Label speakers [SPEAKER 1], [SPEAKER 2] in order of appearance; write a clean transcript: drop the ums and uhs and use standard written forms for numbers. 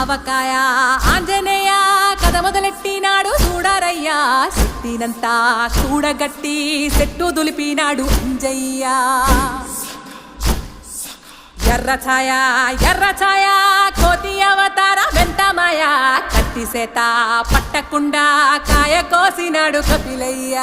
[SPEAKER 1] ఆవకాయ ఆంజనేయ కథ మొదలెట్టినాడు చూడారయ్యా శక్తినంతా కూడగట్టి చెట్టు దులిపినాడు అంజయ్య ఎర్ర ఛాయ కోతి అవతార వెంటమాయ కత్తి సేత పట్టకుండా కాయ కోసినాడు కపిలయ్య